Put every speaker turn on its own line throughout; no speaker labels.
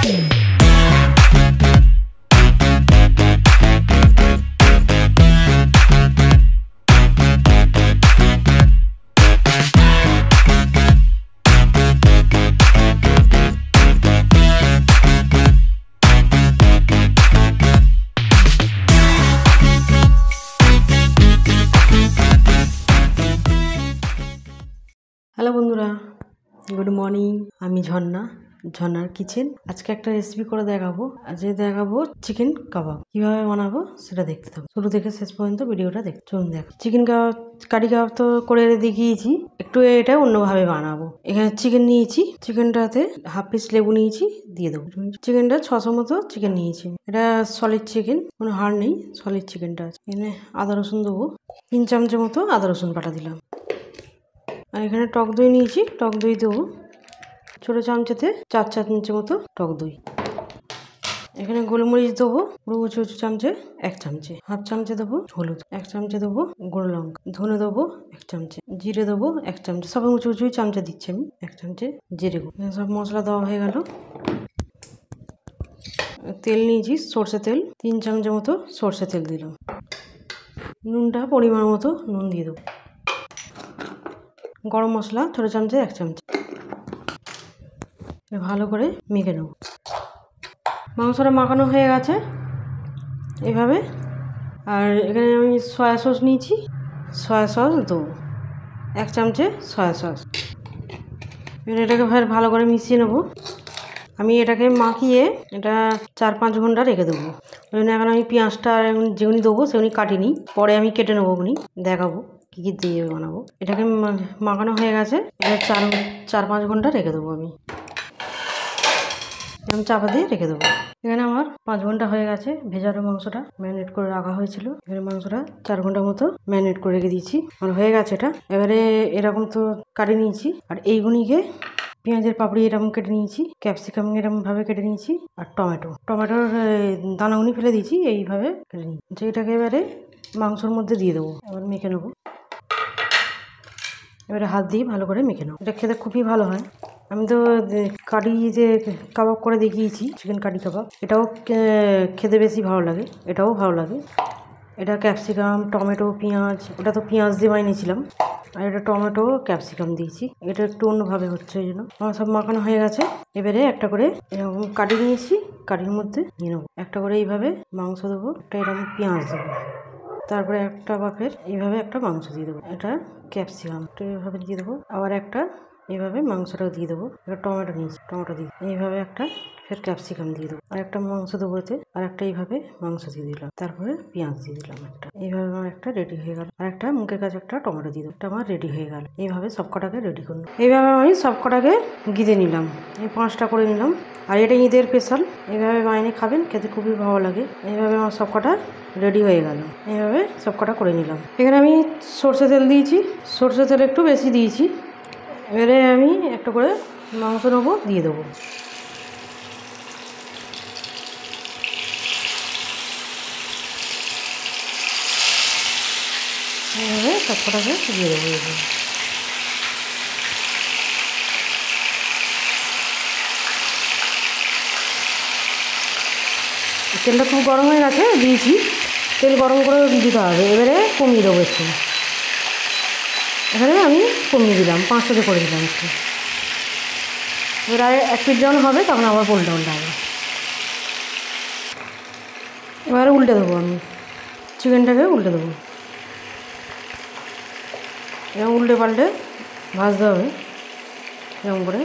Hello বন্ধুরা, good morning. আমি ঝর্ণার কিচেন। আজকে একটা রেসিপি করে দেখাবো। আজকে দেখাবো চিকেন কাবাব। কিভাবে বানাবো সেটা দেখতে থাকো, শুরু থেকে শেষ পর্যন্ত ভিডিওটা দেখ। চলুন দেখ। চিকেন কাবাব, কারি কাবাব তো করে দেখিয়েছি, একটু এটা অন্যভাবে বানাবো। এখানে চিকেন নিয়েছি, চিকেনটাতে হাফ পিস লেবু নিয়েছি, দিয়ে দেবো। চিকেনটা 600 মতো চিকেন নিয়েছি। এটা সলিড চিকেন, কোনো হাড় নেই, সলিড চিকেনটা আছে। এখানে আদা রসুন দেবো, 3 চামচ মতো আদা রসুন বাটা দিলাম। আর এখানে টক দই নিয়েছি, টক দই দেবো ছোটো চামচেতে 4 চামচ মতো টক দই। এখানে গোলমরিচ দেবো পুরো উঁচু চামচে 1 চামচে, হাফ চামচে দেবো হলুদ, 1 চামচে দেবো গুঁড়ো লঙ্কা, ধনে দেবো 1 চামচে, জিরে দেবো 1 চামচে। সব উঁচু চামচে দিচ্ছি আমি, 1 চামচে জিরে গুঁড়ো। সব মশলা দেওয়া হয়ে গেল। তেল নিয়েছি, সর্ষে তেল 3 চামচের মতো সর্ষে তেল দিলাম। নুনটা পরিমাণ মতো নুন দিয়ে দেবো। গরম মশলা ছোটো চামচে 1 চামচ। ভালো করে মেখে নেব। মাংসটা মাখানো হয়ে গেছে এইভাবে। আর এখানে আমি সয়া সস নিয়েছি, সয়া সস দেবো 1 চামচে সয়া সস। এবার এটাকে ভালো করে মিশিয়ে নেব। আমি এটাকে মাখিয়ে এটা 4-5 ঘন্টা রেখে দেবো। ওই জন্য এখন আমি পেঁয়াজটা যেগুনি দেবো সেগুনি কাটিনি, পরে আমি কেটে নেবো, ওগুনি দেখাবো কী কী দিয়ে বানাবো। এটাকে মাখানো হয়ে গেছে, এটা 4-5 ঘন্টা রেখে দেবো। আমি চাপা দিয়ে রেখে দেবো। এখানে আমার 5 ঘন্টা হয়ে গেছে। ভেজানো মাংসটা ম্যারিনেট করে রাখা হয়েছিল। এখানে মাংসটা 4 ঘন্টা মতো ম্যারিনেট করে রেখে দিয়েছি। আমার হয়ে গেছে এটা। এবারে এরকম তো কাটে নিয়েছি, আর এইগুলিকে পেঁয়াজের পাপড়ি এরকম কেটে নিয়েছি, ক্যাপসিকাম এরকম ভাবে কেটে নিয়েছি, আর টমেটোর দানাগুনি ফেলে দিয়েছি, এইভাবে কেটে নিয়েছি। এটাকে এবারে মাংসর মধ্যে দিয়ে দেবো। এবার মেখে নেবো। এবারে হাত দিয়ে ভালো করে মেখে নেবো। এটা খেতে খুবই ভালো হয়। আমি তো কারি যে কাবাব করে দেখিয়েছি, চিকেন কারি কাবাব, এটাও খেতে বেশি ভালো লাগে, এটাও ভালো লাগে। এটা ক্যাপসিকাম, টমেটো, পেঁয়াজ, ওটা তো পেঁয়াজ দিয়ে বানিয়েছিলাম, আর এটা টমেটো ক্যাপসিকাম দিয়েছি। এটা একটু অন্যভাবে হচ্ছে, এই জন্য আমার সব মাখানো হয়ে গেছে। এবারে একটা করে এরকম কাটি নিয়েছি, কারির মধ্যে নিয়ে নেবো। একটা করে এইভাবে মাংস দেবো, একটা এরকম পেঁয়াজ দেবো, তারপরে একটা বাফের এইভাবে একটা মাংস দিয়ে দেবো। এটা ক্যাপসিকাম এইভাবে দিয়ে দেবো। আবার একটা এইভাবে মাংসটাও দিয়ে দেবো। একটা টমেটো নিয়েছি, টমেটো দিয়ে এইভাবে একটা ফের ক্যাপসিকাম দিয়ে দেবো। আর একটা মাংস দেবো এতে, আর একটা এইভাবে মাংস দিয়ে দিলাম, তারপরে পেঁয়াজ দিয়ে দিলাম একটা। এইভাবে আমার একটা রেডি হয়ে গেল। আর একটা মুখের কাছে একটা টমেটো দিয়ে দেবো, একটা আমার রেডি হয়ে গেল। এইভাবে সবকটাকে রেডি করলাম। এইভাবে আমি সবকটাকে গিঁদে নিলাম, এই 5টা করে নিলাম। আর এটা ঈদের স্পেশাল, এইভাবে বানিয়ে খাবেন, খেতে খুবই ভালো লাগে। এইভাবে আমার সবকটা রেডি হয়ে গেল। এইভাবে সবকটা করে নিলাম। এখানে আমি সর্ষে তেল দিয়েছি, সর্ষে তেল একটু বেশি দিয়েছি। এবারে আমি একটা করে মাংস নেবো, দিয়ে দেবো। এইভাবে সবকটাকে দিয়ে দেবো। তেলটা খুব গরম হয়ে গেছে, দিয়েছি। তেল গরম করে দিতে হবে। এবারে কমিয়ে দেবো একটু। এখানে আমি কমিয়ে দিলাম, 5টাতে করে দিলাম একটু। এবারে 1 পিঠ যখন হবে তখন আবার উল্টে হবে। এবারে উল্টে দেবো, আমি চিকেনটাকে উল্টে দেবো। এরকম উল্টে পাল্টে ভাজতে হবে, এরকম করে।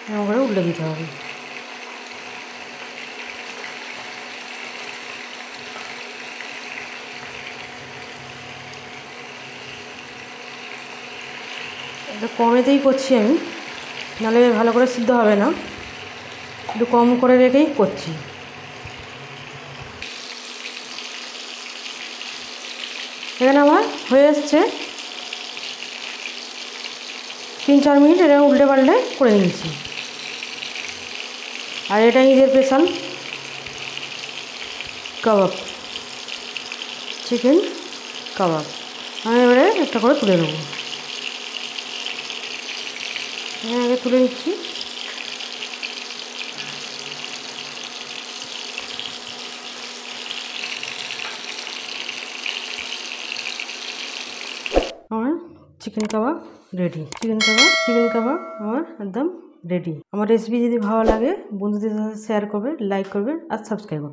এরকম করে উল্টে দিতে হবে। এটা কমেতেই করছি আমি, নাহলে ভালো করে সিদ্ধ হবে না, একটু কম করে রেখেই করছি। এখানে আমার হয়ে এসছে। 3-4 মিনিট এটা উল্টে পাল্টে করে নিয়েছি। আর এটা ঈদের স্পেশাল কাবাব, চিকেন কাবাব। আমি এবারে একটা করে তুলে নেবো। আগে তুলে নিচ্ছি। আমার চিকেন কাবাব রেডি। চিকেন কাবাব আমার একদম রেডি। আমার রেসিপি যদি ভালো লাগে বন্ধুদের সাথে শেয়ার করবে, লাইক করবে আর সাবস্ক্রাইব করবে।